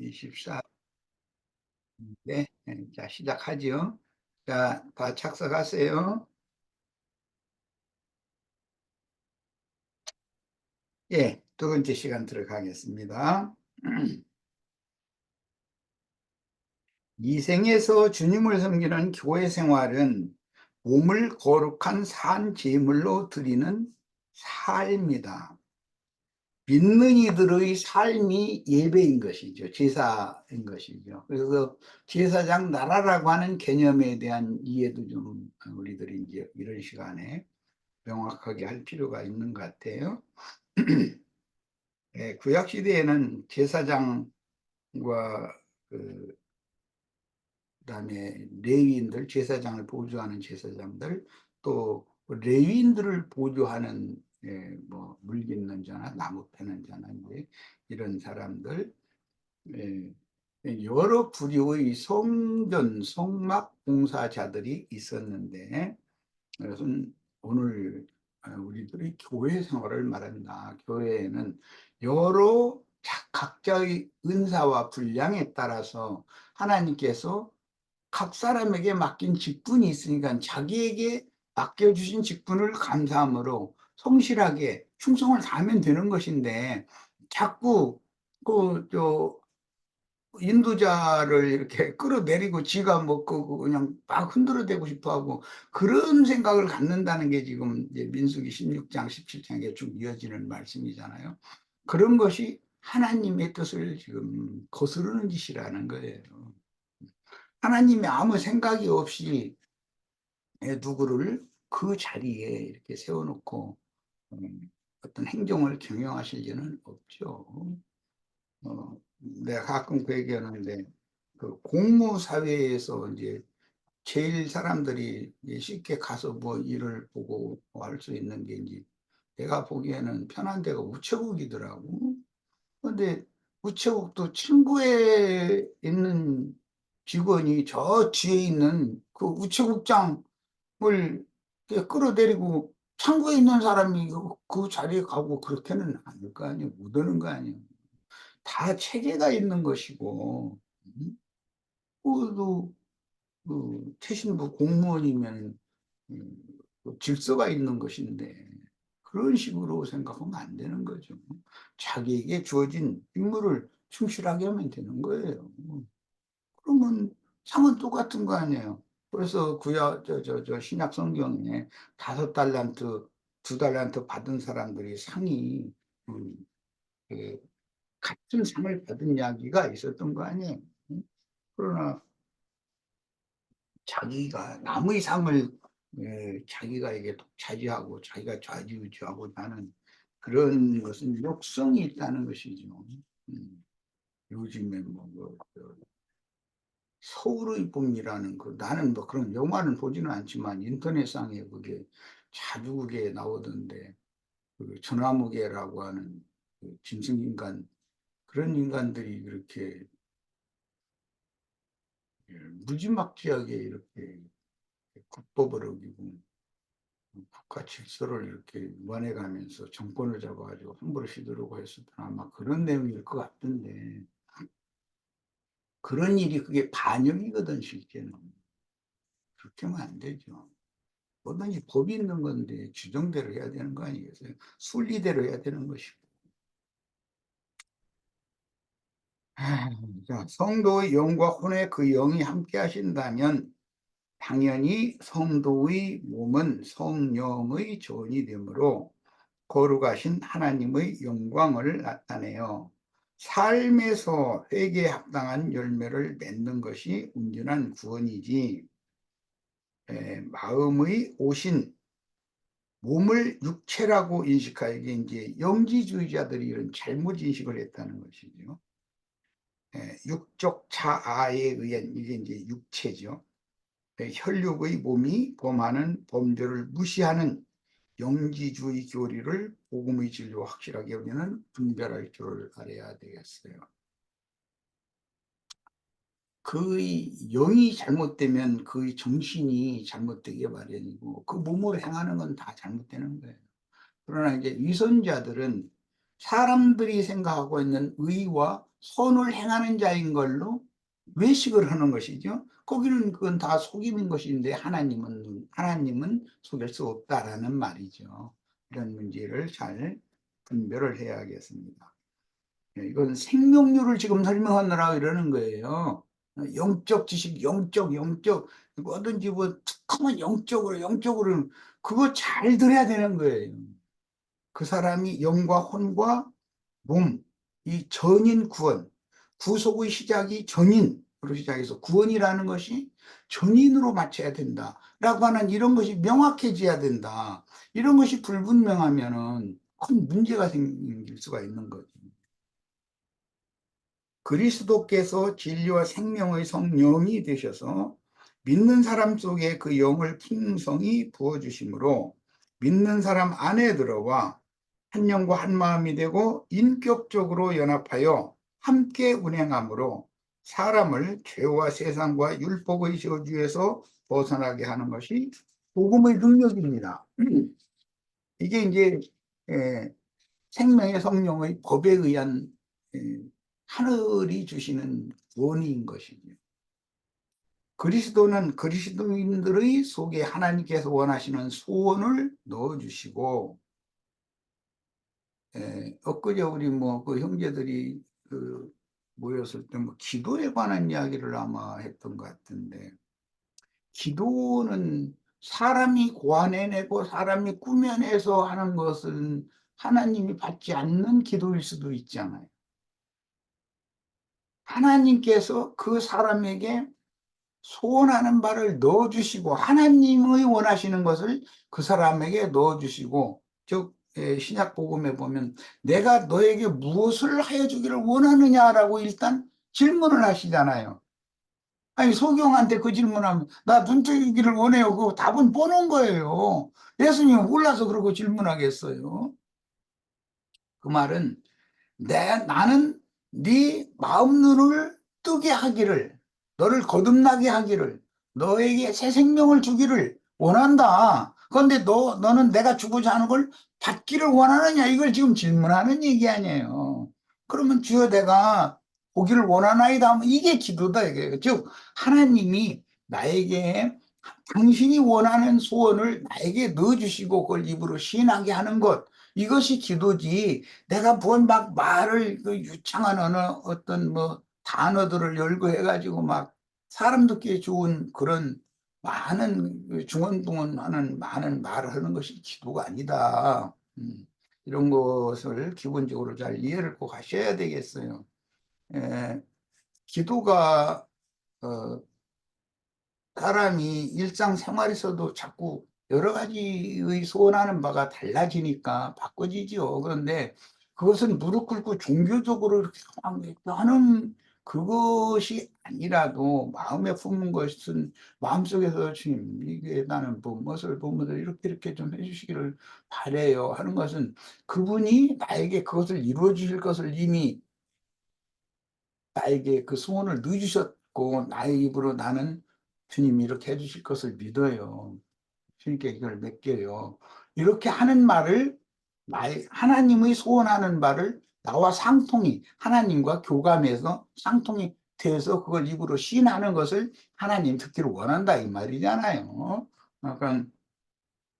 24. 네, 자, 시작하죠. 자, 다 착석하세요. 예, 두 번째 시간 들어가겠습니다. 이 생에서 주님을 섬기는 교회 생활은 몸을 거룩한 산 제물로 드리는 삶이다. 믿는 이들의 삶이 예배인 것이죠. 제사인 것이죠. 그래서 제사장 나라라고 하는 개념에 대한 이해도 좀 우리들이 이제 이런 시간에 명확하게 할 필요가 있는 것 같아요. 예, 구약 시대에는 제사장과 그 그다음에 레위인들, 제사장을 보조하는 제사장들, 또 레위인들을 보조하는 뭐 물 깃는 자나 나무 패는 자나 이제 이런 사람들, 예, 여러 부류의 성전 성막 봉사자들이 있었는데, 그것은 오늘 우리들이 교회 생활을 말한다. 교회에는 여러 각자의 은사와 분량에 따라서 하나님께서 각 사람에게 맡긴 직분이 있으니까 자기에게 맡겨주신 직분을 감사함으로 성실하게 충성을 다하면 되는 것인데, 자꾸 인도자를 이렇게 끌어내리고 지가 뭐그 그냥 막 흔들어대고 싶어 하고 그런 생각을 갖는다는 게 지금 이제 민수기 16장 17장에 쭉 이어지는 말씀이잖아요. 그런 것이 하나님의 뜻을 지금 거스르는 짓이라는 거예요. 하나님이 아무 생각이 없이 누구를 그 자리에 이렇게 세워놓고 어떤 행정을 경영하실 리는 없죠. 내가 가끔 그 얘기하는데, 그 공무 사회에서 이제 제일 사람들이 이제 쉽게 가서 뭐 일을 보고 할 수 있는 게 이제 내가 보기에는 편한 데가 우체국이더라고. 근데 우체국도 친구에 있는 직원이 저 뒤에 있는 그 우체국장을 이렇게 끌어내리고 창구에 있는 사람이 그 자리에 가고 그렇게는 않을 거 아니에요. 못 오는 거 아니에요. 다 체계가 있는 것이고, 그도 최신부 공무원이면 그 질서가 있는 것인데 그런 식으로 생각하면 안 되는 거죠. 자기에게 주어진 임무를 충실하게 하면 되는 거예요. 그러면 상은 똑같은 거 아니에요. 그래서 구약 저 신약 성경에 5달란트, 2달란트 받은 사람들이 상이 음, 그 같은 상을 받은 이야기가 있었던 거 아니에요. 그러나 자기가 남의 상을 자기가 이게 독차지하고 자기가 좌지우지하고 나는 그런 것은 욕성이 있다는 것이죠. 음, 요즘에 서울의 봄이라는 그 나는 뭐 그런 영화는 보지는 않지만 인터넷상에 그게 자주 그게 나오던데, 그 전화무게라고 하는 그 짐승인간, 그런 인간들이 그렇게 무지막지하게 이렇게 국법을 어기고 국가 질서를 이렇게 무한해가면서 정권을 잡아가지고 함부로 휘두르고 했었던 아마 그런 내용일 것 같은데, 그런 일이 그게 반역이거든 실제는. 그렇게 하면 안 되죠. 뭐든지 법이 있는 건데 규정대로 해야 되는 거 아니겠어요? 순리대로 해야 되는 것이고. 자, 성도의 영과 혼의 그 영이 함께 하신다면 당연히 성도의 몸은 성령의 조언이 되므로 거룩하신 하나님의 영광을 나타내요. 삶에서 회개에 합당한 열매를 맺는 것이 온전한 구원이지, 마음의 오신 몸을 육체라고 인식하여 이게 이제 영지주의자들이 이런 잘못 인식을 했다는 것이죠. 육적 자아에 의한 이게 이제 육체죠. 혈육의 몸이 범하는 범죄를 무시하는 영지주의 교리를 복음의 진리와 확실하게 우리는 분별할 줄을 알아야 되겠어요. 그의 영이 잘못되면 그의 정신이 잘못되게 마련이고 그 몸으로 행하는 건 다 잘못되는 거예요. 그러나 이제 위선자들은 사람들이 생각하고 있는 의와 선을 행하는 자인 걸로 외식을 하는 것이죠. 거기는 그건 다 속임인 것인데 하나님은 속일 수 없다라는 말이죠. 이런 문제를 잘 분별을 해야겠습니다. 이건 생명률을 지금 설명하느라 이러는 거예요. 영적 지식, 영적, 뭐든지 뭐 툭하면 영적으로 그거 잘 들어야 되는 거예요. 그 사람이 영과 혼과 몸, 이 전인 구원, 구속의 시작이 전인으로 시작해서 구원이라는 것이 전인으로 맞춰야 된다. 라고 하는 이런 것이 명확해져야 된다. 이런 것이 불분명하면은 큰 문제가 생길 수가 있는 거죠. 그리스도께서 진리와 생명의 성령이 되셔서 믿는 사람 속에 그 영을 풍성히 부어주심으로 믿는 사람 안에 들어와 한 영과 한 마음이 되고 인격적으로 연합하여 함께 운행함으로 사람을 죄와 세상과 율법의 저주에서 벗어나게 하는 것이 복음의 능력입니다. 이게 이제 생명의 성령의 법에 의한 하늘이 주시는 원리인 것이죠. 그리스도는 그리스도인들의 속에 하나님께서 원하시는 소원을 넣어주시고, 엊그제 우리 뭐 그 형제들이 그 모였을 때 뭐 기도에 관한 이야기를 아마 했던 것 같은데, 기도는 사람이 고안해내고 사람이 꾸며내서 하는 것은 하나님이 받지 않는 기도일 수도 있잖아요. 하나님께서 그 사람에게 소원하는 바를 넣어주시고 하나님의 원하시는 것을 그 사람에게 넣어주시고, 즉 신약 복음에 보면 내가 너에게 무엇을 하여 주기를 원하느냐라고 일단 질문을 하시잖아요. 아니 소경한테 그 질문하면 나 눈뜨기를 원해요. 그 답은 뻔한 거예요. 예수님은 몰라서 그러고 질문하겠어요. 그 말은 나는 네 마음 눈을 뜨게 하기를, 너를 거듭나게 하기를, 너에게 새 생명을 주기를 원한다. 그런데 너는 내가 주고자 하는 걸 받기를 원하느냐? 이걸 지금 질문하는 얘기 아니에요. 그러면 주여 내가 보기를 원하나이다 하면 이게 기도다. 이게. 즉 하나님이 나에게 당신이 원하는 소원을 나에게 넣어주시고 그걸 입으로 시인하게 하는 것, 이것이 기도지. 내가 뭔 막 말을 그 유창한 어떤 뭐 단어들을 열고 해가지고 막 사람 듣기에 좋은 그런 많은 중언부언하는 많은 말을 하는 것이 기도가 아니다. 이런 것을 기본적으로 잘 이해를 꼭 하셔야 되겠어요. 기도가 어, 사람이 일상생활에서도 자꾸 여러 가지의 소원하는 바가 달라지니까 바꿔지죠. 그런데 그것은 무릎 꿇고 종교적으로 이렇게 하는 그것이 아니라도 마음에 품는 것은 마음속에서 주님 이게 나는 뭐 무엇을 보면서 이렇게 좀 해주시기를 바래요 하는 것은 그분이 나에게 그것을 이루어 주실 것을 이미 나에게 그 소원을 넣어주셨고 나의 입으로 나는 주님이 이렇게 해주실 것을 믿어요. 주님께 이걸 맡겨요. 이렇게 하는 말을 하나님의 소원하는 바를 나와 상통이 하나님과 교감해서 상통이 돼서 그걸 입으로 시인하는 것을 하나님 듣기를 원한다 이 말이잖아요. 그러니까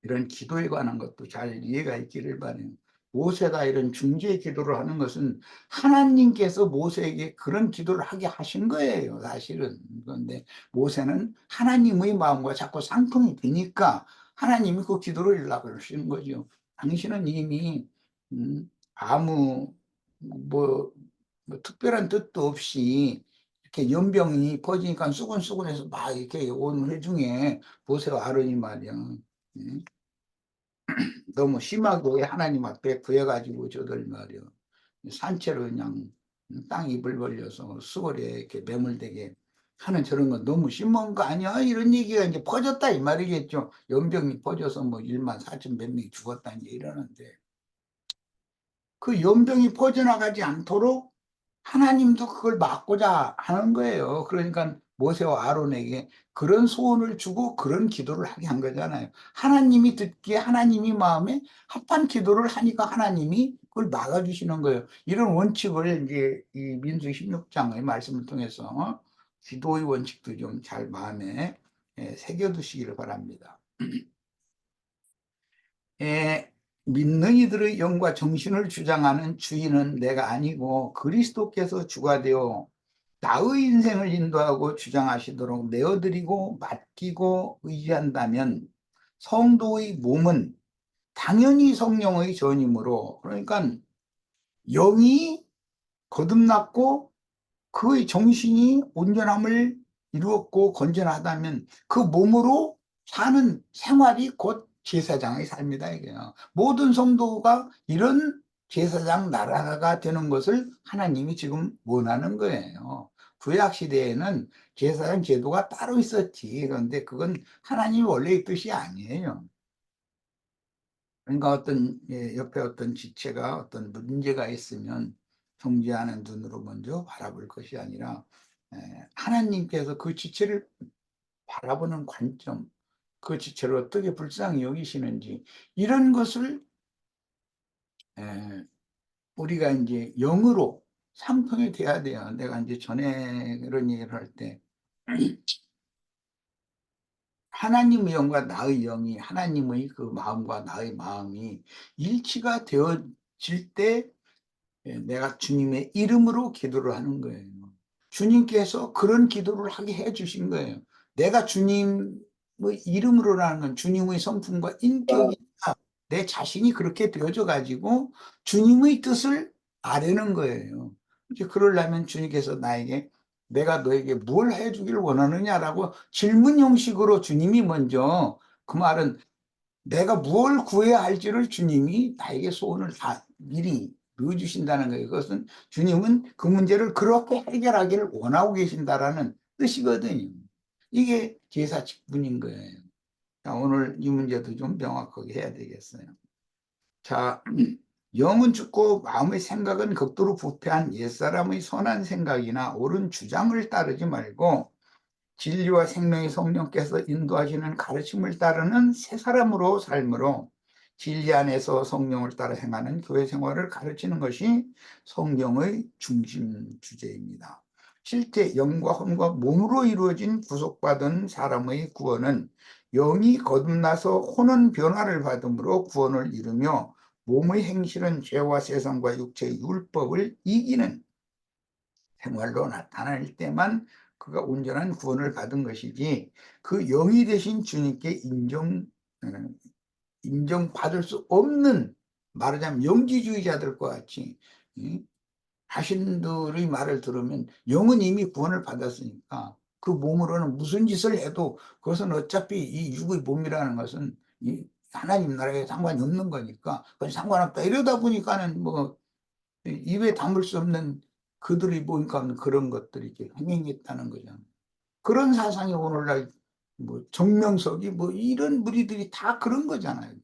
이런 기도에 관한 것도 잘 이해가 있기를 바라요. 모세가 이런 중재 기도를 하는 것은 하나님께서 모세에게 그런 기도를 하게 하신 거예요, 사실은. 그런데 모세는 하나님의 마음과 자꾸 상통이 되니까 하나님이 그 기도를 일러주시는 시는 거죠. 당신은 이미 아무 뭐, 뭐 특별한 뜻도 없이 이렇게 연병이 퍼지니까 수근수근해서 막 이렇게 온 회중에 모세와 아론이 말이야. 음, 너무 심하게 하나님 앞에 구해가지고 저들 말이요. 산채로 그냥 땅 입을 벌려서 수월에 이렇게 매몰되게 하는 저런 건 너무 심한 거 아니야? 이런 얘기가 이제 퍼졌다 이 말이겠죠. 연병이 퍼져서 뭐 1만 4천 몇 명이 죽었다 이제 이러는데 그 연병이 퍼져나가지 않도록 하나님도 그걸 막고자 하는 거예요. 그러니까 모세와 아론에게 그런 소원을 주고 그런 기도를 하게 한 거잖아요. 하나님이 듣기에 하나님이 마음에 합한 기도를 하니까 하나님이 그걸 막아주시는 거예요. 이런 원칙을 이제 이 민수기 16장의 말씀을 통해서 기도의 원칙도 좀 잘 마음에 새겨두시기를 바랍니다. 믿는 이들의 영과 정신을 주장하는 주인은 내가 아니고 그리스도께서 주가 되어 나의 인생을 인도하고 주장하시도록 내어드리고 맡기고 의지한다면 성도의 몸은 당연히 성령의 전이므로, 그러니까 영이 거듭났고 그의 정신이 온전함을 이루었고 건전하다면 그 몸으로 사는 생활이 곧 제사장의 삶이다 이게요. 모든 성도가 이런 제사장 나라가 되는 것을 하나님이 지금 원하는 거예요. 구약 시대에는 제사장 제도가 따로 있었지. 그런데 그건 하나님 원래의 뜻이 아니에요. 그러니까 옆에 어떤 지체가 어떤 문제가 있으면 정죄하는 눈으로 먼저 바라볼 것이 아니라 하나님께서 그 지체를 바라보는 관점, 그 지체를 어떻게 불쌍히 여기시는지 이런 것을 우리가 이제 영으로 상통이 돼야 돼요. 내가 이제 전에 그런 얘기를 할 때 하나님의 영과 나의 영이, 하나님의 그 마음과 나의 마음이 일치가 되어질 때 내가 주님의 이름으로 기도를 하는 거예요. 주님께서 그런 기도를 하게 해 주신 거예요. 내가 주님의 이름으로라는 건 주님의 성품과 인격이 내 자신이 그렇게 되어져 가지고 주님의 뜻을 아뢰는 거예요. 이제 그러려면 주님께서 나에게 내가 너에게 뭘 해주기를 원하느냐라고 질문 형식으로 주님이 먼저, 그 말은 내가 무엇을 구해야 할지를 주님이 나에게 소원을 다 미리 넣어주신다는 거예요. 그것은 주님은 그 문제를 그렇게 해결하기를 원하고 계신다라는 뜻이거든요. 이게 제사 직분인 거예요. 자, 오늘 이 문제도 좀 명확하게 해야 되겠어요. 자, 영은 죽고 마음의 생각은 극도로 부패한 옛사람의 선한 생각이나 옳은 주장을 따르지 말고 진리와 생명의 성령께서 인도하시는 가르침을 따르는 새 사람으로 삶으로 진리 안에서 성령을 따라 행하는 교회 생활을 가르치는 것이 성경의 중심 주제입니다. 실제 영과 혼과 몸으로 이루어진 구속받은 사람의 구원은 영이 거듭나서 혼은 변화를 받음으로 구원을 이루며 몸의 행실은 죄와 세상과 육체의 율법을 이기는 생활로 나타날 때만 그가 온전한 구원을 받은 것이지, 그 영이 되신 주님께 인정받을 수 없는, 말하자면 영지주의자들과 같이 자신들의 말을 들으면 영은 이미 구원을 받았으니까 그 몸으로는 무슨 짓을 해도 그것은 어차피 이 육의 몸이라는 것은 이 하나님 나라에 상관이 없는 거니까 그건 상관없다 이러다 보니까는 뭐 입에 담을 수 없는 그들이 보니까 그런 것들이 이렇게 행행했다는 거잖아요. 그런 사상이 오늘날 뭐 정명석이 뭐 이런 무리들이 다 그런 거잖아요.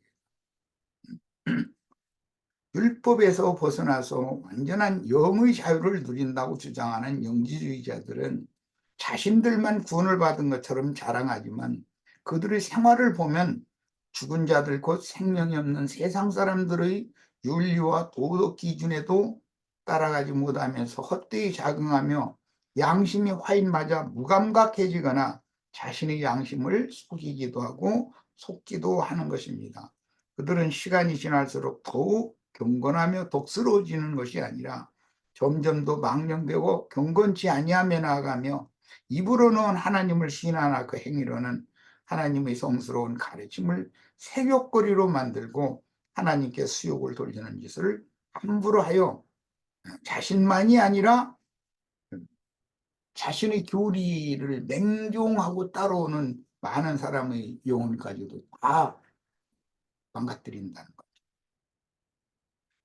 율법에서 벗어나서 완전한 영의 자유를 누린다고 주장하는 영지주의자들은 자신들만 구원을 받은 것처럼 자랑하지만 그들의 생활을 보면 죽은 자들 곧 생명이 없는 세상 사람들의 윤리와 도덕 기준에도 따라가지 못하면서 헛되이 자긍하며 양심이 화인 맞아 무감각해지거나 자신의 양심을 속이기도 하고 속기도 하는 것입니다. 그들은 시간이 지날수록 더욱 경건하며 독스러워지는 것이 아니라 점점 더 망령되고 경건치 아니하며 나아가며 입으로는 하나님을 신하나 그 행위로는 하나님의 성스러운 가르침을 세욕거리로 만들고 하나님께 수욕을 돌리는 짓을 함부로 하여 자신만이 아니라 자신의 교리를 맹종하고 따라오는 많은 사람의 영혼까지도 다 망가뜨린다는 것.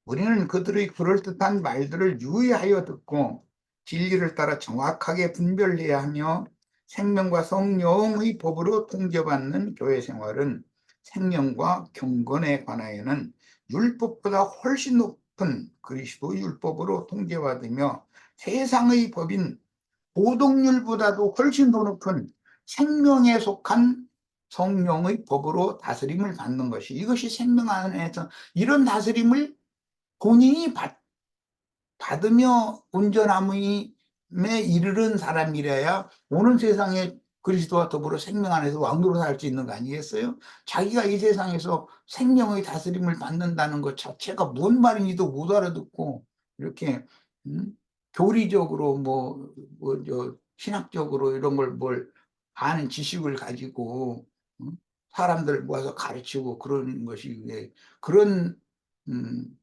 우리는 그들의 그럴듯한 말들을 유의하여 듣고 진리를 따라 정확하게 분별해야 하며 생명과 성령의 법으로 통제받는 교회 생활은 생명과 경건에 관하여는 율법보다 훨씬 높은 그리스도 율법으로 통제받으며 세상의 법인 도덕률보다도 훨씬 더 높은 생명에 속한 성령의 법으로 다스림을 받는 것이, 이것이 생명 안에서 이런 다스림을 본인이 받으며 운전함에 이르는 사람이라야 오는 세상에 그리스도와 더불어 생명 안에서 왕노로 살 수 있는 거 아니겠어요? 자기가 이 세상에서 생명의 다스림을 받는다는 것 자체가 뭔 말인지도 못 알아듣고 이렇게 교리적으로 신학적으로 이런 걸 뭘 아는 지식을 가지고 사람들 모아서 가르치고 그런 것이 그런 음,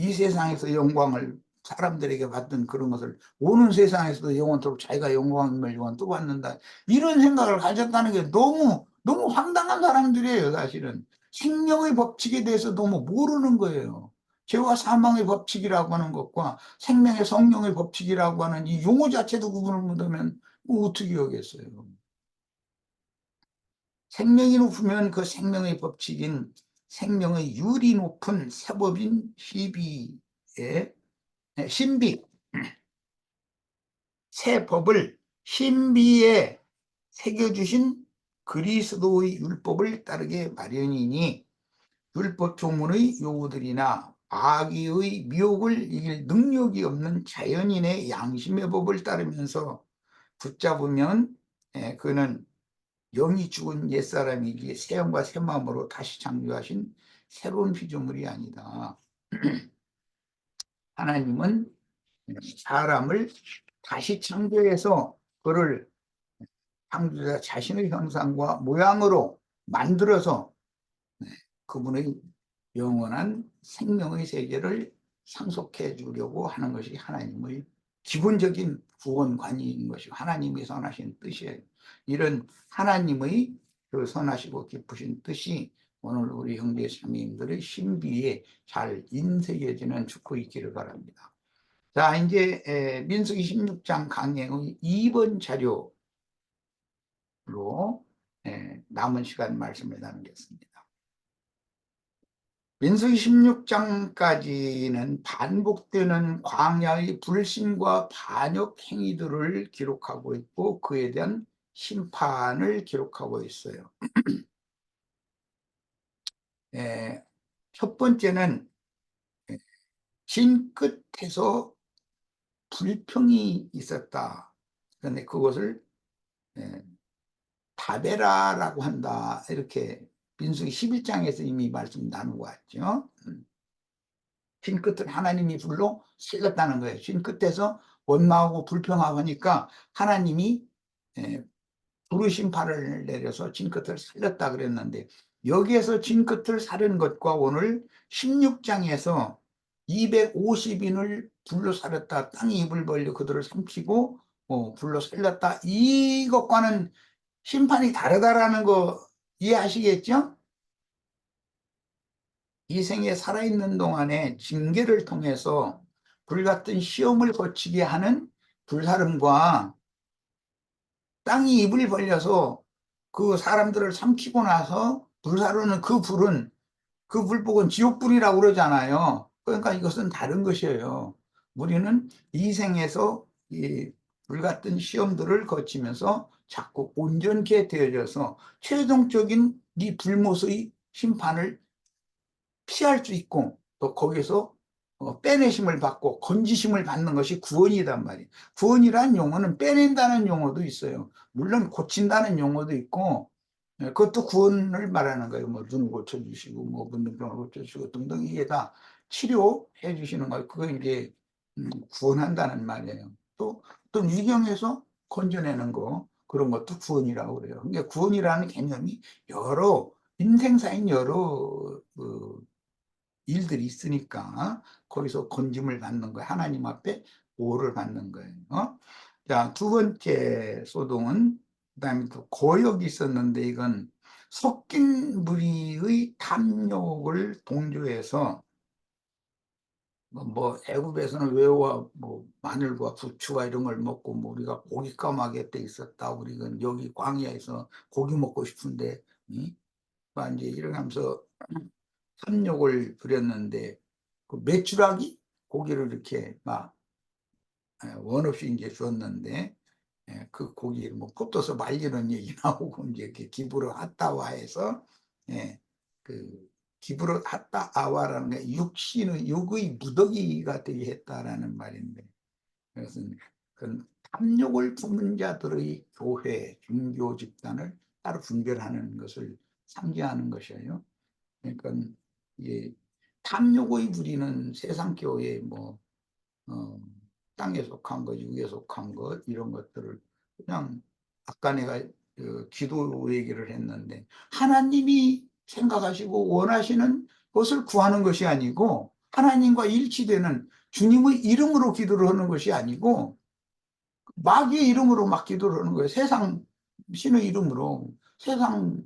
이 세상에서 영광을 사람들에게 받던 그런 것을 오는 세상에서도 영원토록 자기가 영광을 또 받는다. 이런 생각을 가졌다는 게 너무 너무 황당한 사람들이에요. 사실은 생명의 법칙에 대해서 너무 모르는 거예요. 죄와 사망의 법칙이라고 하는 것과 생명의 성령의 법칙이라고 하는 이 용어 자체도 구분을 못하면 어떻게 하겠어요. 생명이 높으면 그 생명의 법칙인 생명의 율이 높은 세법인 시비의 신비, 새 법을 신비에 새겨주신 그리스도의 율법을 따르게 마련이니 율법 조문의 요구들이나 악의의 미혹을 이길 능력이 없는 자연인의 양심의 법을 따르면서 붙잡으면 그는 영이 죽은 옛사람이기에 새 영과 새 마음으로 다시 창조하신 새로운 피조물이 아니다. 하나님은 사람을 다시 창조해서 그를 창조자 자신의 형상과 모양으로 만들어서 그분의 영원한 생명의 세계를 상속해 주려고 하는 것이 하나님의 기본적인 구원관인 것이고 하나님이 선하신 뜻이에요. 이런 하나님의 그 선하시고 기쁘신 뜻이 오늘 우리 형제 자매님들의 신비에 잘 인색해지는 축구 있기를 바랍니다. 자, 이제 민수기 16장 강행의 2번 자료로 남은 시간 말씀을 나누겠습니다. 민수기 16장까지는 반복되는 광야의 불신과 반역 행위들을 기록하고 있고 그에 대한 심판을 기록하고 있어요. 첫 번째는 진 끝에서 불평이 있었다. 그런데 그것을 다베라라고 한다. 이렇게 민수기 11장에서 이미 말씀 나누고 왔죠. 진 끝을 하나님이 불로 살렸다는 거예요. 진 끝에서 원망하고 불평하고 하니까 하나님이 불의 심판을 내려서 진 끝을 살렸다 그랬는데 여기에서 진 끝을 살린 것과 오늘 16장에서 250인을 불로 살렸다. 땅이 입을 벌려 그들을 삼키고 불로 살렸다. 이것과는 심판이 다르다라는 거 이해하시겠죠? 이 생에 살아있는 동안에 징계를 통해서 불같은 시험을 거치게 하는 불사름과 땅이 입을 벌려서 그 사람들을 삼키고 나서 불사르는 그 불은 그 불복은 지옥불이라고 그러잖아요. 그러니까 이것은 다른 것이에요. 우리는 이 생에서 이 불같은 시험들을 거치면서 자꾸 온전케 되어져서 최종적인 이 불못의 심판을 피할 수 있고 또 거기서 빼내심을 받고 건지심을 받는 것이 구원이란 말이에요. 구원이라는 용어는 빼낸다는 용어도 있어요. 물론 고친다는 용어도 있고 그것도 구원을 말하는 거예요. 뭐 눈 고쳐주시고 뭐 문둥병을 고쳐주시고 등등 이게 다 치료해 주시는 거예요. 그거 이제 구원한다는 말이에요. 또 위경에서 건져내는 거 그런 것도 구원이라고 그래요. 그러니까 구원이라는 개념이 여러 인생사인 여러 일들이 있으니까 거기서 건짐을 받는 거예요. 하나님 앞에 보호를 받는 거예요. 자, 두 번째 소동은 그다음에 또 고역이 있었는데 이건 섞인 무리의 탐욕을 동조해서 애굽에서는 외와 마늘과 부추와 이런 걸 먹고 우리가 고기 까마귀 때 있었다. 우리가 여기 광야에서 고기 먹고 싶은데 이제 이러면서 탐욕을 부렸는데 그 메추라기 고기를 이렇게 막 원 없이 이제 줬는데 그 고기를 굽떠서 말리는 얘기 나오고 이제 이렇게 기부를 했다와 해서 그 기브롯 핫다 아와라는 게 육신의 육의 무더기가 되게 했다라는 말인데, 그것은 그 탐욕을 품은 자들의 교회, 종교 집단을 따로 분별하는 것을 상징하는 것이에요. 그러니까 이 탐욕의 부리는 세상 교회 뭐 땅에 속한 것, 육에 속한 것 이런 것들을 그냥 아까 내가 기도 얘기를 했는데 하나님이 생각하시고 원하시는 것을 구하는 것이 아니고 하나님과 일치되는 주님의 이름으로 기도를 하는 것이 아니고 마귀의 이름으로 막 기도를 하는 거예요. 세상 신의 이름으로 세상과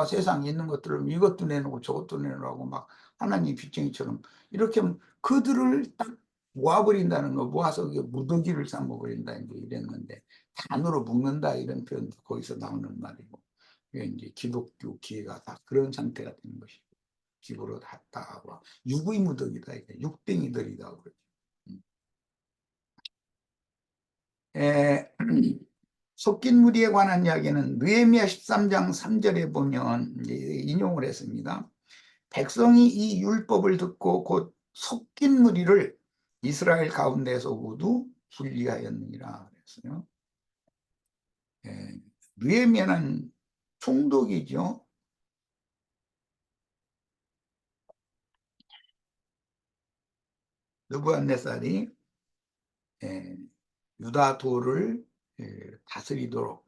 세상에 있는 것들을 이것도 내놓고 저것도 내놓으라고 막 하나님 빚쟁이처럼 이렇게 그들을 딱 모아버린다는 거, 모아서 무더기를 삼아버린다 이제 이랬는데 단으로 묶는다 이런 표현도 거기서 나오는 말이고, 이게 이제 기독교 기회가 다 그런 상태가 되는 것이고, 기부로 닿다와 육의 무더기다 이게 육뱅이들이다 그러죠. 에, 섞인 무리에 관한 이야기는 느헤미야 13장 3절에 보면 이제 인용을 했습니다. 백성이 이 율법을 듣고 곧 섞인 무리를 이스라엘 가운데서 모두 분리하였느니라 그랬어요. 예, 느헤미야는 총독이죠. 느부갓네살이 예, 유다 도를 다스리도록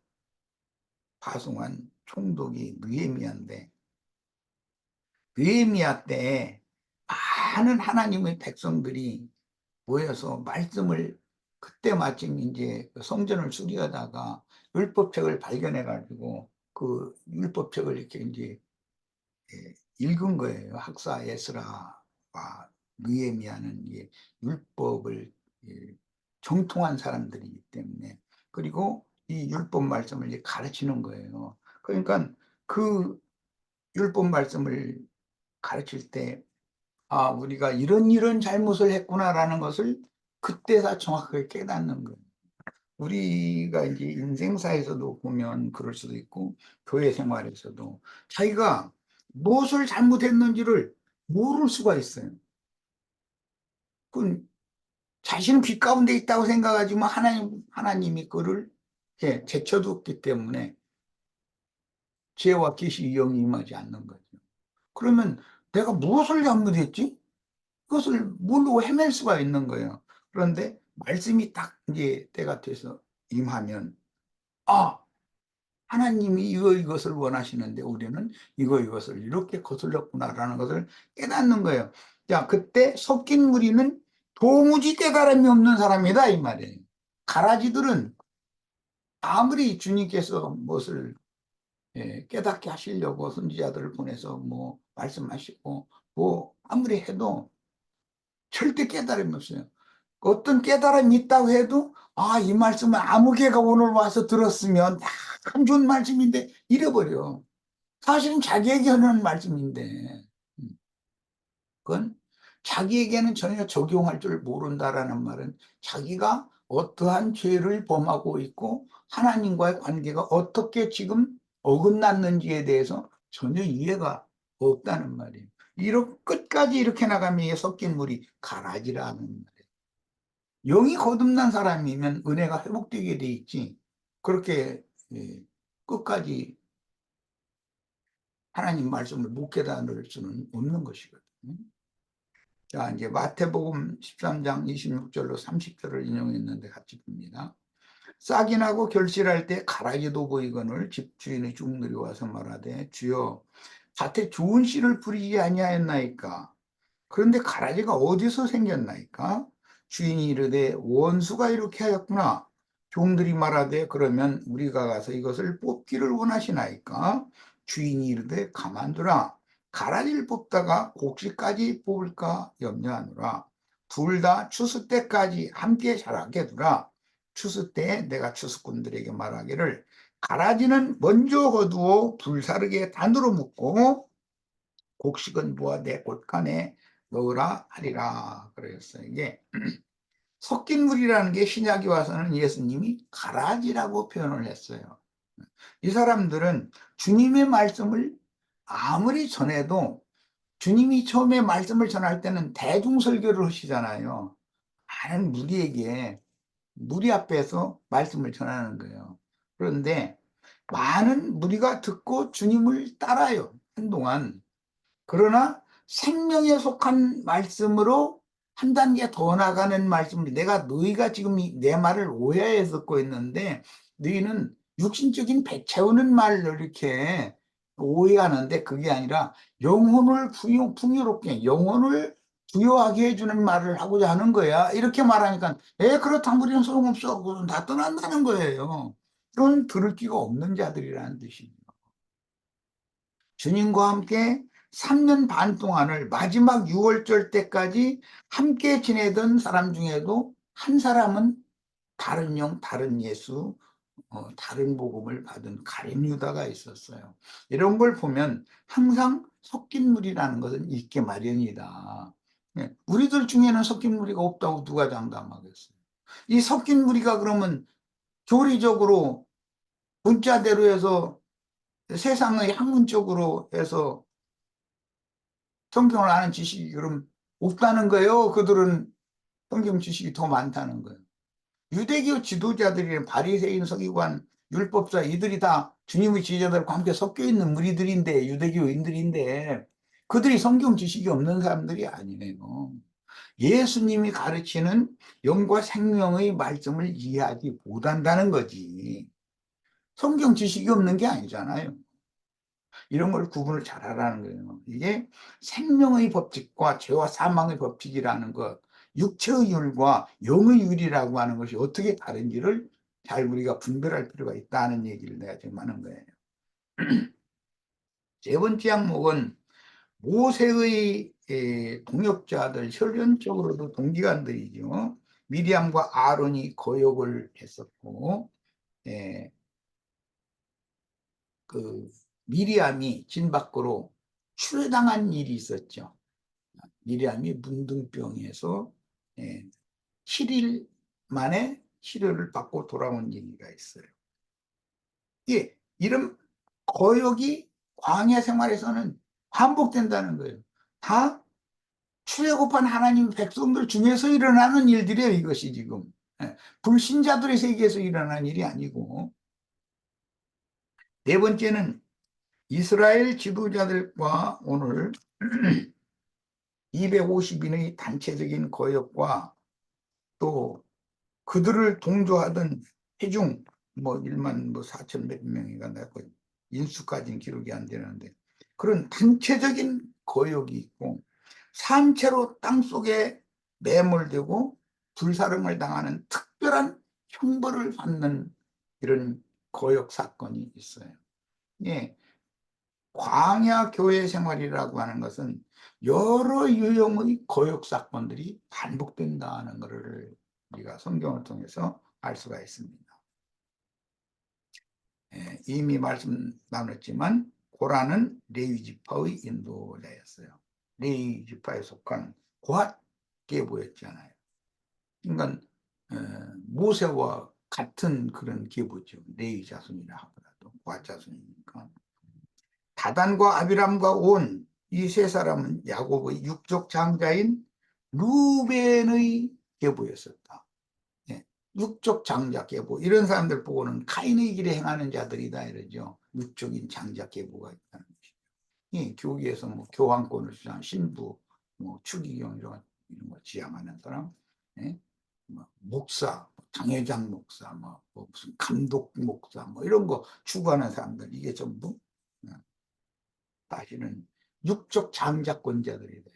파송한 총독이 느헤미야인데, 느헤미야 때 많은 하나님의 백성들이 모여서 말씀을, 그때 마침 이제 성전을 수리하다가 율법책을 발견해 가지고 그 율법책을 이렇게 이제 읽은 거예요. 학사 에스라와 느헤미야는 이게 율법을 정통한 사람들이기 때문에, 그리고 이 율법 말씀을 이제 가르치는 거예요. 그러니까 그 율법 말씀을 가르칠 때 아, 우리가 이런 잘못을 했구나라는 것을 그때 다 정확하게 깨닫는 거예요. 우리가 이제 인생사에서도 보면 그럴 수도 있고, 교회 생활에서도 자기가 무엇을 잘못했는지를 모를 수가 있어요. 그 자신은 빛 가운데 있다고 생각하지만 하나님이 그를 제쳐두었기 때문에 지혜와 계시 영이 임하지 않는 거죠. 그러면 내가 무엇을 잘못했지? 그것을 모르고 헤맬 수가 있는 거예요. 그런데 말씀이 딱 이제 때가 돼서 임하면, 아, 하나님이 이것을 원하시는데 우리는 이것을 이렇게 거슬렸구나라는 것을 깨닫는 거예요. 자, 그때 섞인 무리는 도무지 깨달음이 없는 사람이다 이 말이에요. 가라지들은 아무리 주님께서 무엇을 깨닫게 하시려고 선지자들을 보내서 뭐 말씀하시고 뭐 아무리 해도 절대 깨달음이 없어요. 어떤 깨달음이 있다고 해도 아, 이 말씀을 아무 개가 오늘 와서 들었으면 참 좋은 말씀인데 잃어버려. 사실은 자기에게 하는 말씀인데 그건 자기에게는 전혀 적용할 줄 모른다라는 말은 자기가 어떠한 죄를 범하고 있고 하나님과의 관계가 어떻게 지금 어긋났는지에 대해서 전혀 이해가 없다는 말이에요. 끝까지 이렇게 나가면 이게 섞인 물이 가라지라는 말이에요. 영이 거듭난 사람이면 은혜가 회복되게 돼 있지, 그렇게 끝까지 하나님 말씀을 못 깨달을 수는 없는 것이거든요. 자, 이제 마태복음 13장 26절로 30절을 인용했는데 같이 봅니다. 싹이 나고 결실할 때 가라지도 보이거늘 집주인의 종들이 와서 말하되 주여 밭에 좋은 씨를 뿌리지 아니하였나이까. 그런데 가라지가 어디서 생겼나이까? 주인이 이르되 원수가 이렇게 하였구나. 종들이 말하되 그러면 우리가 가서 이것을 뽑기를 원하시나이까? 주인이 이르되 가만두라. 가라지를 뽑다가 곡식까지 뽑을까 염려하노라. 둘 다 추수 때까지 함께 자라게 두라. 추수 때 내가 추수꾼들에게 말하기를 가라지는 먼저 거두어 불사르게 단으로 묶고 곡식은 모아 내 곳간에 넣으라 하리라 그랬어요. 이게 섞인 물이라는 게 신약에 와서는 예수님이 가라지라고 표현을 했어요. 이 사람들은 주님의 말씀을 아무리 전해도 주님이 처음에 말씀을 전할 때는 대중설교를 하시잖아요. 많은 무리에게, 무리 앞에서 말씀을 전하는 거예요. 그런데 많은 무리가 듣고 주님을 따라요, 한동안. 그러나 생명에 속한 말씀으로 한 단계 더 나가는 말씀을, 내가 너희가 지금 내 말을 오해해서 듣고 있는데 너희는 육신적인 배 채우는 말로 이렇게 오해하는데, 그게 아니라 영혼을 풍요롭게, 영혼을 부여하게 해주는 말을 하고자 하는 거야. 이렇게 말하니까 그렇다면 우리는 소용없어 하고 다 떠난다는 거예요. 그건 들을 끼가 없는 자들이라는 뜻이죠. 주님과 함께 3년 반 동안을 마지막 6월절 때까지 함께 지내던 사람 중에도 한 사람은 다른 영, 다른 예수, 다른 복음을 받은 가룟 유다가 있었어요. 이런 걸 보면 항상 섞인 무리라는 것은 있게 마련이다. 우리들 중에는 섞인 무리가 없다고 누가 장담하겠어요? 이 섞인 무리가 그러면 교리적으로 문자대로 해서 세상의 학문적으로 해서 성경을 아는 지식이 그럼 없다는 거예요? 그들은 성경 지식이 더 많다는 거예요. 유대교 지도자들이 바리새인, 서기관, 율법사, 이들이 다 주님의 지도자들과 함께 섞여 있는 무리들인데, 유대교인들인데 그들이 성경 지식이 없는 사람들이 아니에요. 예수님이 가르치는 영과 생명의 말씀을 이해하지 못한다는 거지. 성경 지식이 없는 게 아니잖아요. 이런 걸 구분을 잘 하라는 거예요. 이게 생명의 법칙과 죄와 사망의 법칙이라는 것, 육체의 율과 영의 율이라고 하는 것이 어떻게 다른지를 잘 우리가 분별할 필요가 있다는 얘기를 내가 지금 하는 거예요. 세 번째 항목은 모세의 동역자들, 혈연적으로도 동기간들이죠. 미리암과 아론이 거역을 했었고, 예, 그 미리암이 진 밖으로 추회당한 일이 있었죠. 미리암이 문둥병에서 7일 만에 치료를 받고 돌아온 얘기가 있어요. 예, 이런 거역이 광야 생활에서는 반복된다는 거예요. 다 출애굽한 하나님 백성들 중에서 일어나는 일들이에요, 이것이 지금. 불신자들의 세계에서 일어난 일이 아니고. 네 번째는 이스라엘 지도자들과 오늘 250인의 단체적인 거역과 또 그들을 동조하던 회중 뭐 1만 뭐 4천 몇 명이가 나고 인수까지는 기록이 안 되는데 그런 단체적인 거역이 있고 산채로 땅속에 매몰되고 불사름을 당하는 특별한 형벌을 받는 이런 거역 사건이 있어요. 예, 광야 교회 생활이라고 하는 것은 여러 유형의 거역 사건들이 반복된다는 것을 우리가 성경을 통해서 알 수가 있습니다. 이미 말씀 나눴지만 고라는 레위 지파의 인도자였어요. 레위 지파에 속한 고핫 계보였잖아요. 그러니까 모세와 같은 그런 계보죠. 레위 자손이라 하더라도 고핫 자손이니까. 다단과 아비람과 온 이 세 사람은 야곱의 육족 장자인 루벤의 계보였었다. 예, 육족 장자 계보, 이런 사람들 보고는 카인의 길에 행하는 자들이다 이러죠. 육족인 장자 계보가 있다는 것이죠. 예, 교계에서 뭐 교황권을 주장한 신부, 뭐 추기경 이런 거 지향하는 사람, 예? 뭐 목사, 당회장 목사, 뭐 무슨 감독 목사, 뭐 이런 거 추구하는 사람들, 이게 전부 사실은 육적 장자권자들이다.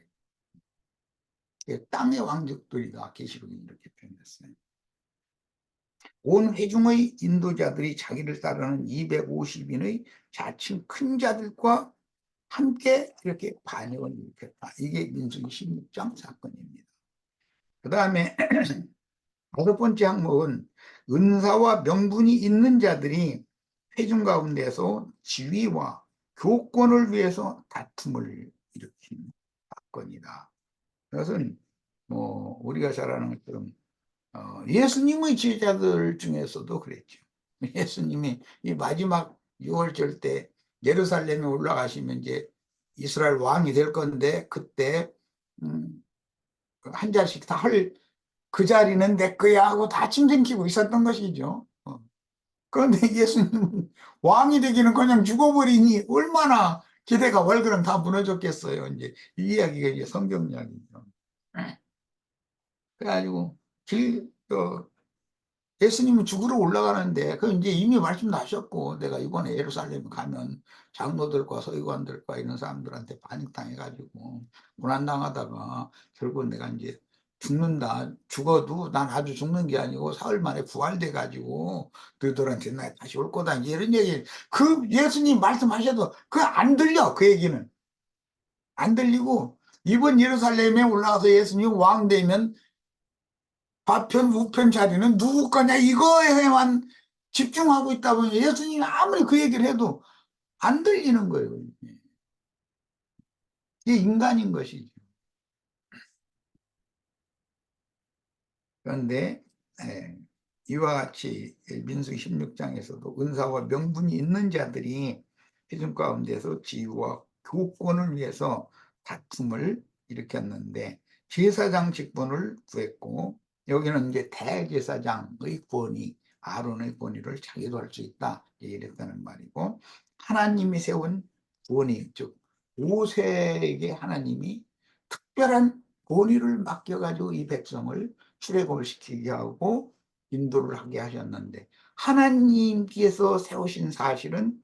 땅의 왕족들이다. 계시록이 이렇게 표현했어요. 온 회중의 인도자들이 자기를 따르는 250인의 자칭 큰 자들과 함께 이렇게 반역을 일으켰다. 이게 민수기 16장 사건입니다. 그 다음에 다섯 번째 항목은 은사와 명분이 있는 자들이 회중 가운데서 지위와 교권을 위해서 다툼을 일으킨 사건이다. 그것은 뭐 우리가 잘 아는 것처럼 예수님의 제자들 중에서도 그랬죠. 예수님이 이 마지막 6월절 때 예루살렘에 올라가시면 이제 이스라엘 왕이 될 건데 그때 한 자씩 다 할 그 자리는 내 거야 하고 다 침생키고 있었던 것이죠. 그런데 예수님은 왕이 되기는 그냥 죽어버리니 얼마나 기대가 월그럼 다 무너졌겠어요. 이제 이 이야기가 이제 성경 이야기죠. 그래가지고 예수님은 죽으러 올라가는데 그 이제 이미 말씀도 하셨고 내가 이번에 예루살렘 가면 장로들과 서기관들과 이런 사람들한테 반역당해가지고 고난당하다가 결국 내가 이제 죽는다. 죽어도 난 아주 죽는 게 아니고 사흘 만에 부활돼가지고 너희들한테 나 다시 올 거다. 이제 이런 얘기 그 예수님 말씀하셔도 그 안 들려. 그 얘기는 안 들리고 이번 예루살렘에 올라가서 예수님 왕 되면 좌편 우편 자리는 누구 거냐 이거에만 집중하고 있다 보니 예수님이 아무리 그 얘기를 해도 안 들리는 거예요. 이게 인간인 것이죠. 그런데 이와 같이 민수기 16장에서도 은사와 명분이 있는 자들이 회중 가운데서 지위와 교권을 위해서 다툼을 일으켰는데 제사장 직분을 구했고 여기는 이제 대제사장의 권위, 아론의 권위를 자기도 할 수 있다 이랬다는 말이고 하나님이 세운 권위, 즉 모세에게 하나님이 특별한 권위를 맡겨가지고 이 백성을 출애굽을 시키게 하고 인도를 하게 하셨는데 하나님께서 세우신 사실은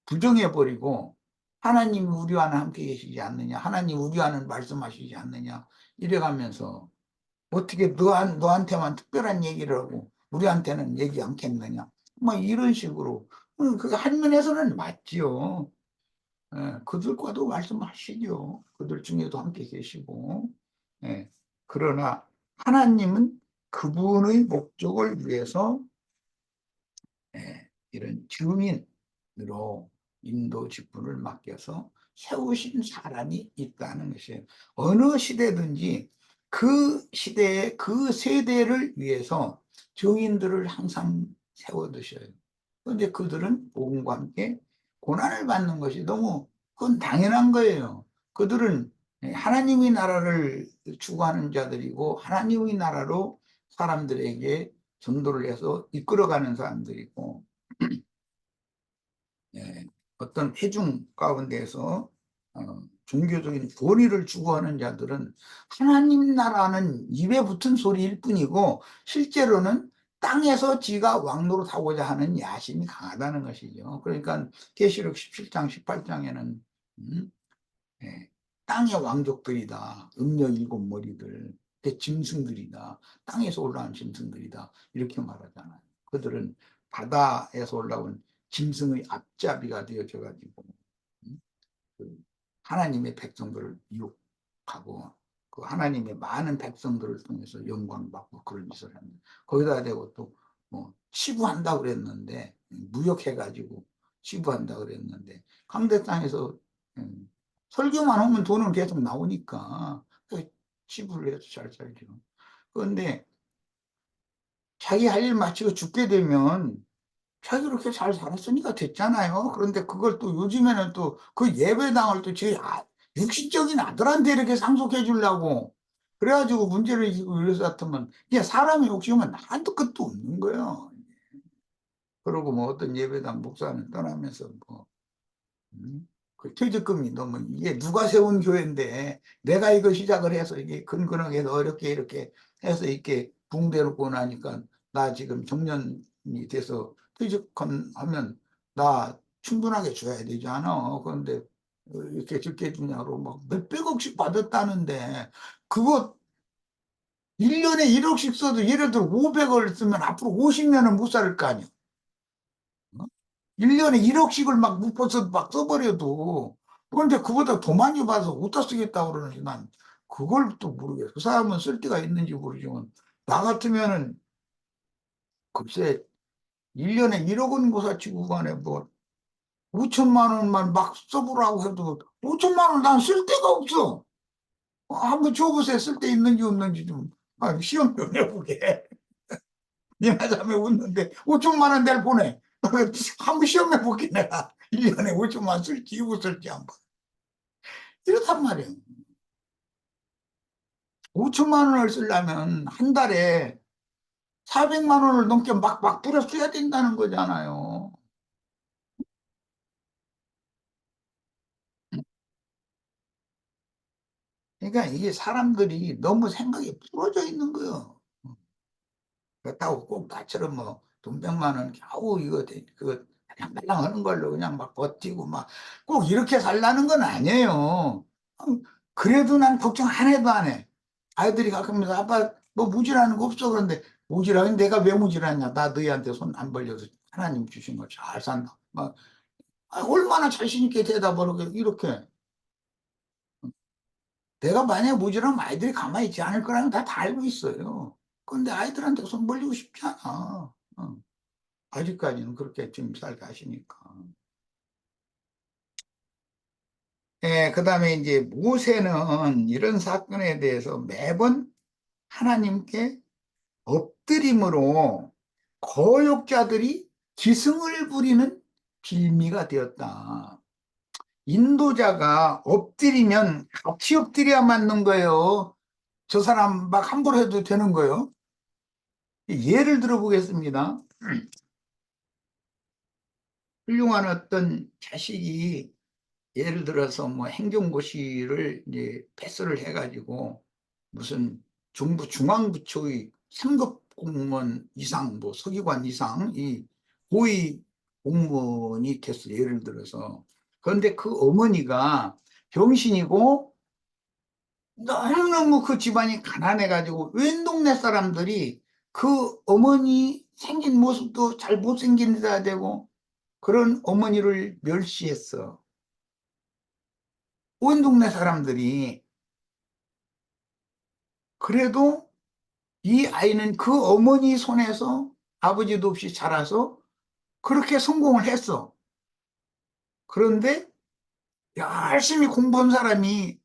부정해버리고 하나님 우리와는 함께 계시지 않느냐 하나님 우리와는 말씀하시지 않느냐 이래가면서 어떻게 너한테만 특별한 얘기를 하고 우리한테는 얘기 않겠느냐 뭐 이런 식으로 그 한면에서는 맞지요. 그들과도 말씀하시죠. 그들 중에도 함께 계시고. 예, 그러나 하나님은 그분의 목적을 위해서 이런 증인으로 인도 직분을 맡겨서 세우신 사람이 있다는 것이에요. 어느 시대든지 그 시대의 그 세대를 위해서 증인들을 항상 세워두셔요. 그런데 그들은 복음과 함께 고난을 받는 것이 너무 그건 당연한 거예요. 그들은 하나님의 나라를 추구하는 자들이고 하나님의 나라로 사람들에게 전도를 해서 이끌어가는 사람들이고 어떤 회중 가운데서 종교적인 권위를 추구하는 자들은 하나님 나라는 입에 붙은 소리일 뿐이고 실제로는 땅에서 지가 왕노릇 하고자 하는 야심이 강하다는 것이죠. 그러니까 계시록 17장 18장에는 땅의 왕족들이다. 음녀 일곱 머리들. 짐승들이다. 땅에서 올라온 짐승들이다. 이렇게 말하잖아요. 그들은 바다에서 올라온 짐승의 앞잡이가 되어져 가지고 그 하나님의 백성들을 유혹하고 그 하나님의 많은 백성들을 통해서 영광받고 그런 짓을 합니다. 거기다 대고 또 뭐 치부한다 그랬는데 무역해가지고 치부한다 그랬는데 강대 땅에서 설교만 하면 돈은 계속 나오니까 치부를 해서 잘 살죠. 그런데 자기 할 일 마치고 죽게 되면 자기 그렇게 잘 살았으니까 됐잖아요. 그런데 그걸 또 요즘에는 또 그 예배당을 또 제 육신적인 아들한테 이렇게 상속해 주려고 그래가지고 문제를 일으키고 이래서 같으면 이게 사람의 욕심은 한도 끝도 없는 거예요. 그러고 뭐 어떤 예배당 목사는 떠나면서 뭐 그 퇴직금이 너무 이게 누가 세운 교회인데 내가 이거 시작을 해서 이게 근근하게 해서 어렵게 이렇게 해서 이렇게 붕대놓고 나니까 나 지금 정년이 돼서 퇴직하면 나 충분하게 줘야 되지 않아. 그런데 이렇게 적게 주냐고 막 몇백억씩 받았다는데 그거 1년에 1억씩 써도 예를 들어 500억을 쓰면 앞으로 50년은 못 살 거 아니야. 1년에 1억씩을 막 묶어서 막 써버려도 그런데 그보다 더 많이 받아서 어디다 쓰겠다고 그러는지 난 그걸 또 모르겠어. 그 사람은 쓸 데가 있는지 모르지만 나 같으면은 글쎄 1년에 1억은 고사치고 간에 뭐 5천만 원만 막 써보라고 해도 5천만 원 난 쓸 데가 없어. 한번 줘보세요. 쓸 데 있는지 없는지 좀 시험 좀 해보게. 미안하자며 웃는데 5천만 원 내일 보내. 한번 시험해 볼게 내가. 1년에 5천만 원 쓸지 이거 쓸지 한번. 이렇단 말이에요. 5천만 원을 쓰려면 한 달에 400만 원을 넘게 막 뿌려 써야 된다는 거잖아요. 그러니까 이게 사람들이 너무 생각이 부러져 있는 거예요. 그렇다고 꼭 나처럼 뭐 돈 100만 원 겨우 이거 그거 달랑달랑 하는 걸로 그냥 막 버티고 막 꼭 이렇게 살라는 건 아니에요. 그래도 난 걱정 안 해도 안 해. 아이들이 가끔씩 아빠 뭐 무질하는 거 없어. 그런데 무질하긴 내가 왜 무질하냐. 나 너희한테 손 안 벌려서 하나님 주신 거 잘 산다. 막 얼마나 자신 있게 대답을 하게 이렇게. 내가 만약에 무질하면 아이들이 가만히 있지 않을 거라는 다 알고 있어요. 근데 아이들한테 손 벌리고 싶지 않아. 아직까지는 그렇게 좀 살게 하시니까. 예, 그 다음에 이제 모세는 이런 사건에 대해서 매번 하나님께 엎드림으로 거역자들이 기승을 부리는 빌미가 되었다. 인도자가 엎드리면 같이 엎드려야 맞는 거예요. 저 사람 막 함부로 해도 되는 거예요. 예를 들어 보겠습니다. 훌륭한 어떤 자식이 예를 들어서 뭐 행정고시를 이제 패스를 해가지고 무슨 정부 중앙부처의 3급 공무원 이상, 뭐 서기관 이상, 이 고위 공무원이 됐어. 예를 들어서. 그런데 그 어머니가 병신이고 너무너무 그 집안이 가난해가지고 웬 동네 사람들이 그 어머니 생긴 모습도 잘 못생긴 데다 되고 그런 어머니를 멸시했어. 온 동네 사람들이. 그래도 이 아이는 그 어머니 손에서 아버지도 없이 자라서 그렇게 성공을 했어. 그런데 열심히 공부한 사람이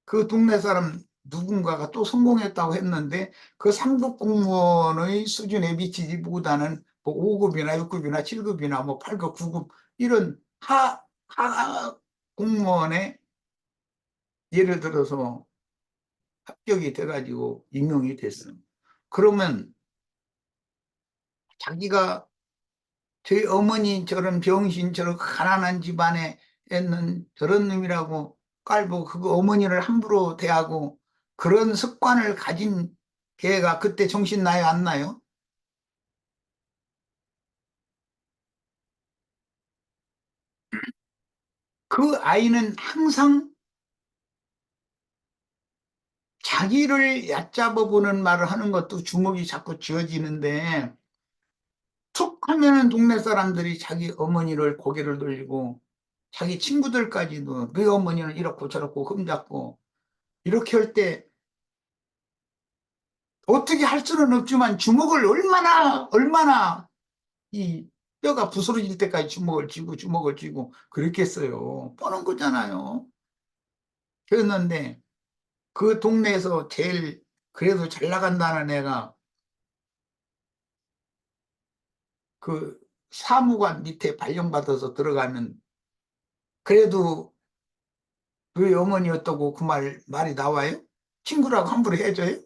그 동네 사람 누군가가 또 성공했다고 했는데 그 상급 공무원의 수준에 미치지보다는 뭐 5급이나 6급이나 7급이나 뭐 8급, 9급 이런 하 공무원에 예를 들어서 합격이 돼가지고 임용이 됐어. 그러면 자기가 저희 어머니처럼 병신처럼 가난한 집안에 있는 저런 놈이라고 깔고 그 어머니를 함부로 대하고 그런 습관을 가진 걔가 그때 정신 나요, 안 나요? 그 아이는 항상 자기를 얕잡아 보는 말을 하는 것도 주먹이 자꾸 쥐어지는데 툭 하면은 동네 사람들이 자기 어머니를 고개를 돌리고 자기 친구들까지도 네 어머니는 이렇고 저렇고 흠잡고 이렇게 할 때 어떻게 할 수는 없지만 주먹을 얼마나 이 뼈가 부스러질 때까지 주먹을 쥐고 그랬겠어요. 뻔한 거잖아요. 그랬는데 그 동네에서 제일 그래도 잘 나간다는 애가 그 사무관 밑에 발령받아서 들어가면 그래도 왜 어머니였다고 그 말이 나와요? 친구라고 함부로 해줘요?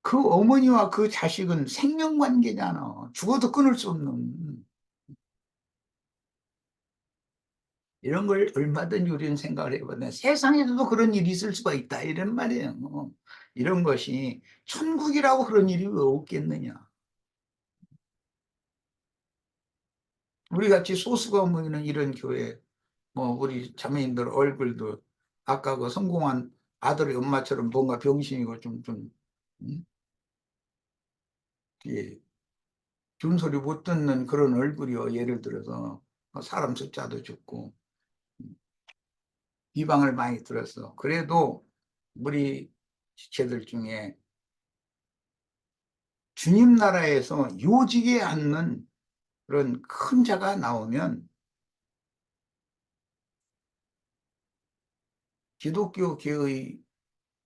그 어머니와 그 자식은 생명관계잖아. 죽어도 끊을 수 없는. 이런 걸 얼마든지 우리는 생각을 해보면 세상에서도 그런 일이 있을 수가 있다. 이런 말이에요. 이런 것이 천국이라고 그런 일이 왜 없겠느냐. 우리 같이 소수가 모이는 이런 교회, 뭐 우리 자매님들 얼굴도 아까 그 성공한 아들의 엄마처럼 뭔가 병신이고 음, 예, 준소리 못 듣는 그런 얼굴이요. 예를 들어서 사람 숫자도 적고 비방을 많이 들었어. 그래도 우리 지체들 중에 주님 나라에서 요직에 앉는 그런 큰 자가 나오면 기독교계의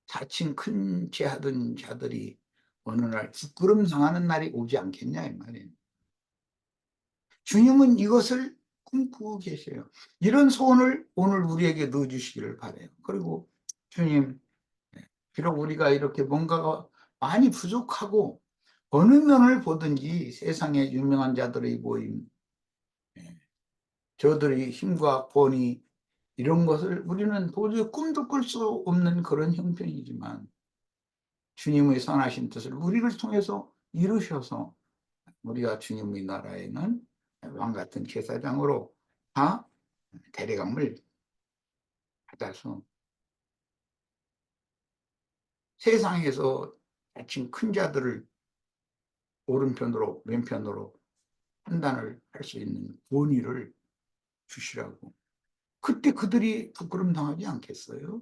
자칭 큰 죄 하던 자들이 어느 날 부끄럼 당하는 날이 오지 않겠냐 이 말이에요. 주님은 이것을 꿈꾸고 계세요. 이런 소원을 오늘 우리에게 넣어주시기를 바라요. 그리고 주님, 비록 우리가 이렇게 뭔가가 많이 부족하고 어느 면을 보든지 세상의 유명한 자들의 모임, 저들의 힘과 권위, 이런 것을 우리는 도저히 꿈도 꿀 수 없는 그런 형편이지만 주님의 선하신 뜻을 우리를 통해서 이루셔서 우리가 주님의 나라에는 왕 같은 제사장으로 다 대리감을 받아서 세상에서 다친 큰 자들을 오른편으로 왼편으로 판단을 할 수 있는 권위를 주시라고. 그때 그들이 부끄럼 당하지 않겠어요?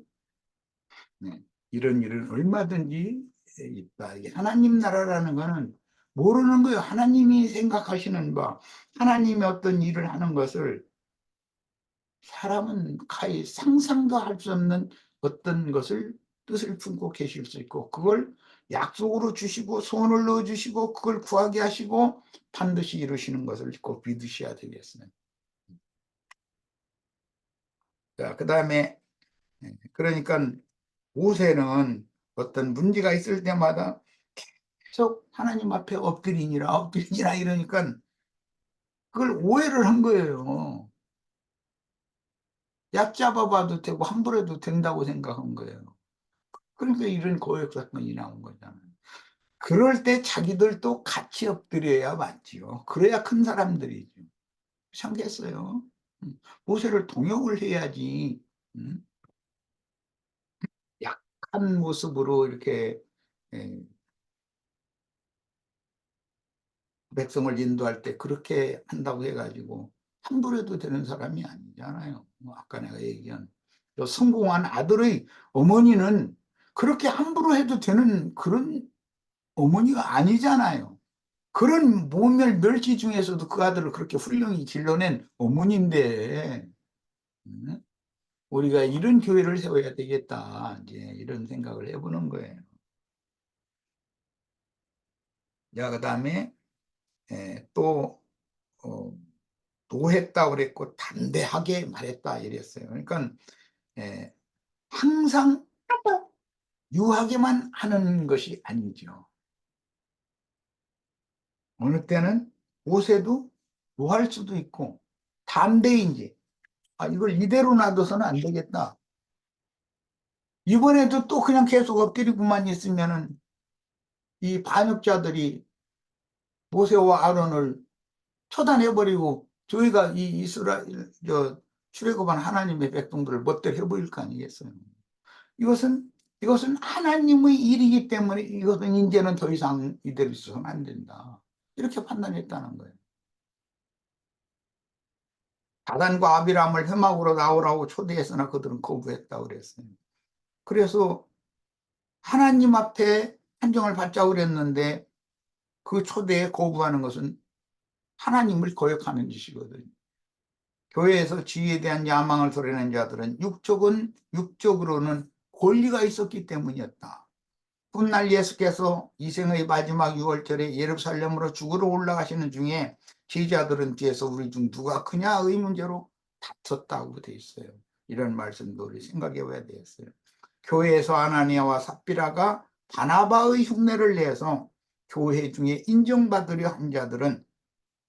네. 이런 일은 얼마든지 있다. 이게 하나님 나라라는 거는 모르는 거예요. 하나님이 생각하시는 바, 하나님이 어떤 일을 하는 것을 사람은 가히 상상도 할 수 없는 어떤 것을 뜻을 품고 계실 수 있고 그걸 약속으로 주시고 소원을 넣어주시고 그걸 구하게 하시고 반드시 이루시는 것을 꼭 믿으셔야 되겠어요. 자, 그 다음에 그러니까 모세는 어떤 문제가 있을 때마다 계속 하나님 앞에 엎드리니라 엎드리니라 이러니까 그걸 오해를 한 거예요. 얕잡아 봐도 되고 함부로 해도 된다고 생각한 거예요. 그러니까 이런 고역 사건이 나온 거잖아요. 그럴 때 자기들도 같이 엎드려야 맞지요. 그래야 큰 사람들이죠. 참겠어요. 모세를 동역을 해야지. 음? 약한 모습으로 이렇게 예, 백성을 인도할 때 그렇게 한다고 해가지고 함부로 해도 되는 사람이 아니잖아요. 뭐 아까 내가 얘기한 성공한 아들의 어머니는 그렇게 함부로 해도 되는 그런 어머니가 아니잖아요. 그런 모멸 멸치 중에서도 그 아들을 그렇게 훌륭히 길러낸 어머니인데 우리가 이런 교회를 세워야 되겠다 이제 이런 생각을 해보는 거예요. 자, 그다음에 또 노했다 그랬고 담대하게 말했다 이랬어요. 그러니까 항상 유하게만 하는 것이 아니죠. 어느 때는 모세도 노할 수도 있고 담대인지 이걸 이대로 놔둬서는 안 되겠다. 이번에도 또 그냥 계속 엎드리고만 있으면은 이 반역자들이 모세와 아론을 처단해버리고 저희가 이 이스라엘 출애굽한 하나님의 백성들을 멋대로 해버릴 거 아니겠어요. 이것은 하나님의 일이기 때문에 이것은 이제는 더 이상 이대로 있어서는 안 된다. 이렇게 판단했다는 거예요. 다단과 아비람을 회막으로 나오라고 초대했으나 그들은 거부했다고 그랬어요. 그래서 하나님 앞에 판정을 받자고 그랬는데 그 초대에 거부하는 것은 하나님을 거역하는 짓이거든요. 교회에서 지위에 대한 야망을 드러낸 자들은 육적으로는 권리가 있었기 때문이었다. 훗날 예수께서 이생의 마지막 6월절에 예루살렘으로 죽으러 올라가시는 중에 제자들은 뒤에서 우리 중 누가 크냐의 문제로 다퉜다고 돼 있어요. 이런 말씀도 우리 생각해 봐야 되겠어요. 교회에서 아나니아와 삽비라가 바나바의 흉내를 내서 교회 중에 인정받으려 한 자들은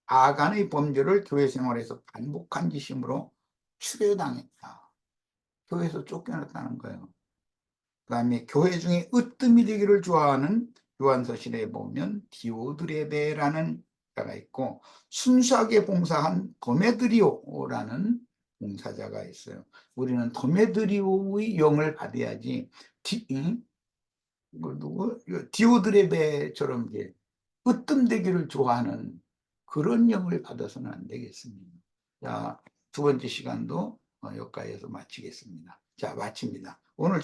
아간의 범죄를 교회 생활에서 반복한 짓이므로 추려당했다. 교회에서 쫓겨났다는 거예요. 그 다음에 교회 중에 으뜸이 되기를 좋아하는 요한서신에 보면 디오드레베라는 자가 있고 순수하게 봉사한 도메드리오라는 봉사자가 있어요. 우리는 도메드리오의 영을 받아야지 디오드레베처럼 이제 으뜸되기를 좋아하는 그런 영을 받아서는 안 되겠습니다. 자, 두 번째 시간도 여기까지해서 마치겠습니다. 자, 마칩니다. 오늘